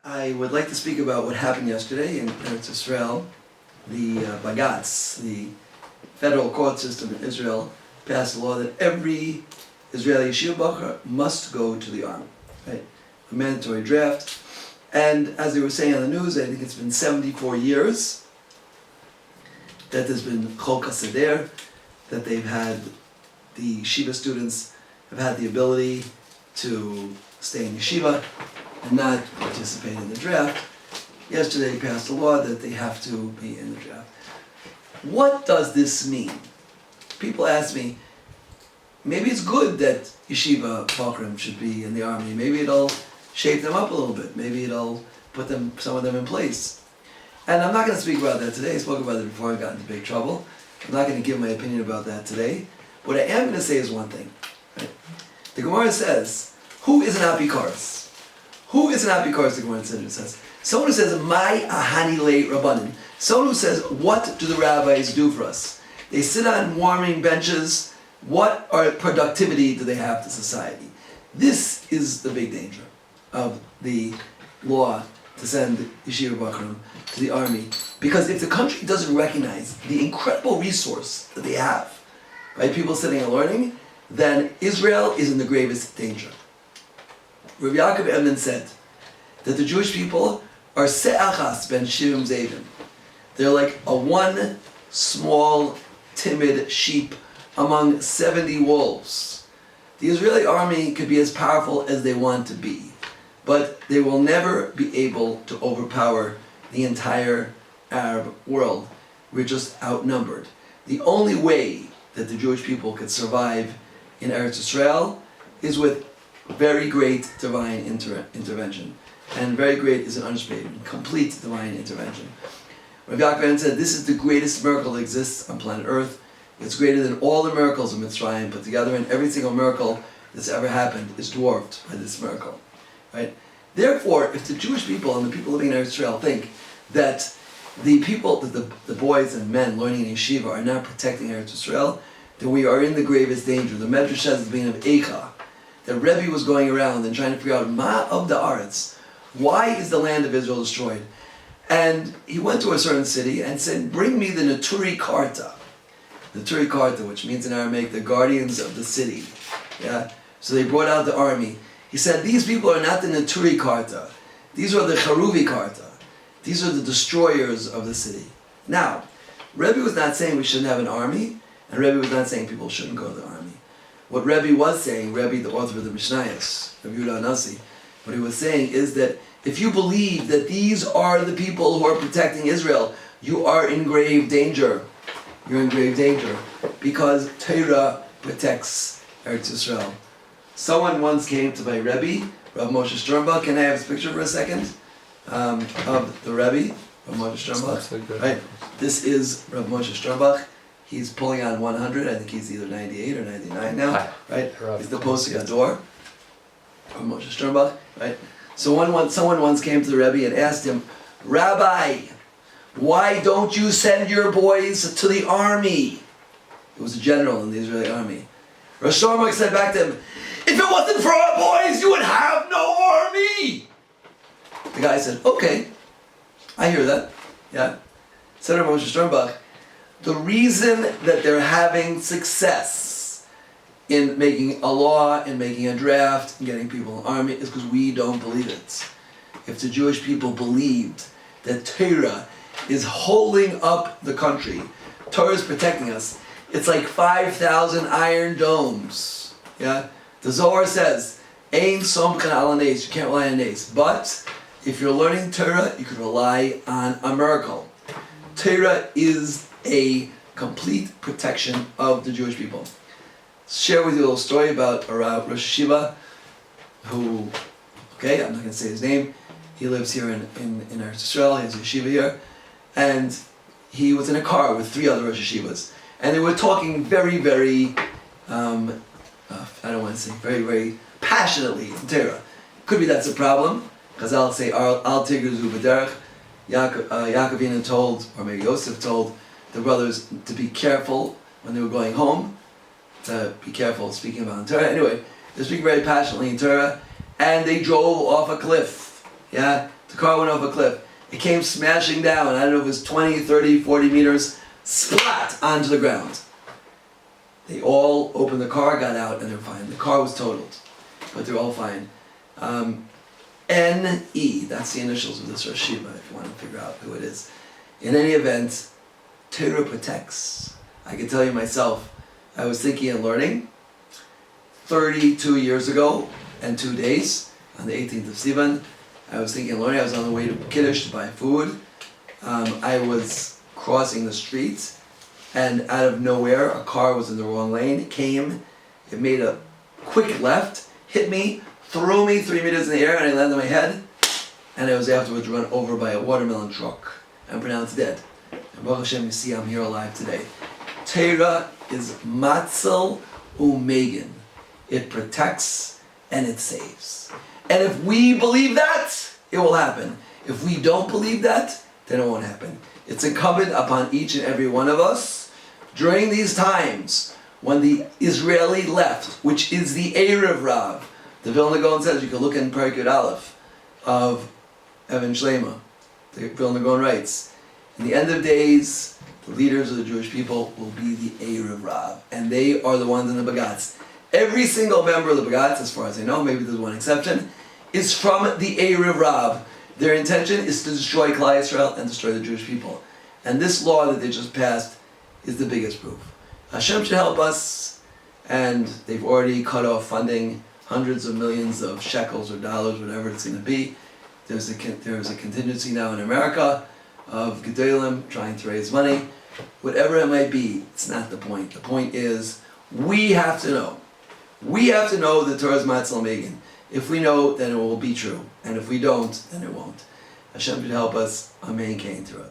I would like to speak about what happened yesterday in Eretz Israel. The Bagatz, the federal court system in Israel, passed a law that every Israeli yeshiva bacher must go to the army, right? A mandatory draft. And as they were saying on the news, I think it's been 74 years that there's been Chol Kaseder, that they've had, the yeshiva students have had the ability to stay in yeshiva and not participate in the draft. Yesterday passed a law that they have to be in the draft. What does this mean? People ask me, maybe it's good that yeshiva bachrim should be in the army. Maybe it'll shape them up a little bit. Maybe it'll put some of them in place. And I'm not going to speak about that today. I spoke about it before I got into big trouble. I'm not going to give my opinion about that today. What I am going to say is one thing. Right? The Gemara says, who is an apikoros? Who is an apikoros, the Gemara says? Someone who says, my ahani le rabbanim. Someone who says, what do the rabbis do for us? They sit on warming benches. What productivity do they have to society? This is the big danger of the law to send yeshiva bachrim to the army. Because if the country doesn't recognize the incredible resource that they have, right, people sitting and learning, then Israel is in the gravest danger. Rav Yaakov Emden said that the Jewish people are se'achas ben shivim zevim. They're like a one small, timid sheep among 70 wolves. The Israeli army could be as powerful as they want to be, but they will never be able to overpower the entire Arab world. We're just outnumbered. The only way that the Jewish people could survive in Eretz Israel is with very great divine intervention. And very great is an understatement, complete divine intervention. Rav Yaakov said, this is the greatest miracle that exists on planet Earth. It's greater than all the miracles of Mitzrayim put together, and every single miracle that's ever happened is dwarfed by this miracle. Right? Therefore, if the Jewish people and the people living in Eretz Israel think that the people, that the boys and men learning in yeshiva are not protecting Eretz Israel, then we are in the gravest danger. The Medrash says, being of Eicha, that Rebbe was going around and trying to figure out, Ma of the Aretz, why is the land of Israel destroyed? And he went to a certain city and said, bring me the Naturi Karta. Naturi Karta, which means in Aramaic, the guardians of the city. Yeah. So they brought out the army. He said, these people are not the Naturi Karta. These are the Charuvi Karta. These are the destroyers of the city. Now, Rebbe was not saying we shouldn't have an army, and Rebbe was not saying people shouldn't go to the army. What Rebbe was saying, Rebbe, the author of the Mishnayos, Rabbi Yehuda Nasi, what he was saying is that if you believe that these are the people who are protecting Israel, you are in grave danger. You're in grave danger because Torah protects Eretz Israel. Someone once came to my Rebbe, Rav Moshe Sternbach. Can I have his picture for a second? Of the Rebbe, Rav Moshe Sternbach. Right. This is Rav Moshe Sternbach. He's pulling on 100. I think he's either 98 or 99 now. Right. He's the posting door. Rav Moshe Sternbach. Right. So someone once came to the Rebbe and asked him, Rabbi, why don't you send your boys to the army? He was a general in the Israeli army. Rosh Sternbach said back to him, if it wasn't for our boys, you would have no army. The guy said, okay, I hear that. Yeah. Said Moshe Sternbach, the reason that they're having success in making a law and making a draft and getting people in the army is because we don't believe it. If the Jewish people believed that Torah is holding up the country, Torah is protecting us, it's like 5,000 iron domes. Yeah? The Zohar says, Ein somchen al nes, you can't rely on nes. But if you're learning Torah, you can rely on a miracle. Torah is a complete protection of the Jewish people. Share with you a little story about a Rosh Yeshiva who, okay, I'm not going to say his name. He lives here in Eretz Israel. He has a yeshiva here. And he was in a car with 3 other Rosh Yeshivas. And they were talking very, very, I don't want to say very, very passionately in Torah. Could be that's a problem, because I'll say, Al Tigruzu B'derech. Yaakovina told, or maybe Yosef told, the brothers to be careful when they were going home, to be careful speaking about Torah. Anyway, they're speaking very passionately in Torah, and they drove off a cliff, yeah, to The car went off a cliff. It came smashing down. I don't know if it was 20, 30, 40 meters, splat onto the ground. They all opened the car, got out, and they're fine. The car was totaled, but they're all fine. N-E, that's the initials of this Rosh Yeshiva, if you want to figure out who it is. In any event, Torah protects. I can tell you myself, I was thinking and learning 32 years ago and 2 days, on the 18th of Sivan. I was thinking and learning. I was on the way to Kiddush to buy food. I was crossing the street, and out of nowhere, a car was in the wrong lane. It came, it made a quick left, hit me, threw me 3 meters in the air, and I landed on my head, and I was afterwards run over by a watermelon truck and pronounced dead. And Baruch Hashem, you see, I'm here alive today. Torah is matzel u'megan. It protects and it saves. And if we believe that, it will happen. If we don't believe that, then it won't happen. It's incumbent upon each and every one of us during these times when the Israeli left, which is the Erev Rav. The Vilna Gaon says, you can look in Perek Yud Aleph of Evan Shlema. The Vilna Gaon writes, in the end of days, the leaders of the Jewish people will be the Erev Rav, and they are the ones in the Bagatz. Every single member of the Bagatz, as far as I know, maybe there's one exception, is from the Erev Rav. Their intention is to destroy Klal Yisrael and destroy the Jewish people. And this law that they just passed is the biggest proof. Hashem should help us, and they've already cut off funding, hundreds of millions of shekels or dollars, whatever it's going to be. There's a contingency now in America of Gedolim trying to raise money. Whatever it might be, it's not the point. The point is, we have to know. We have to know the Torah's Matzel Megan. If we know, then it will be true. And if we don't, then it won't. Hashem should help us. Amen. Kain Torah.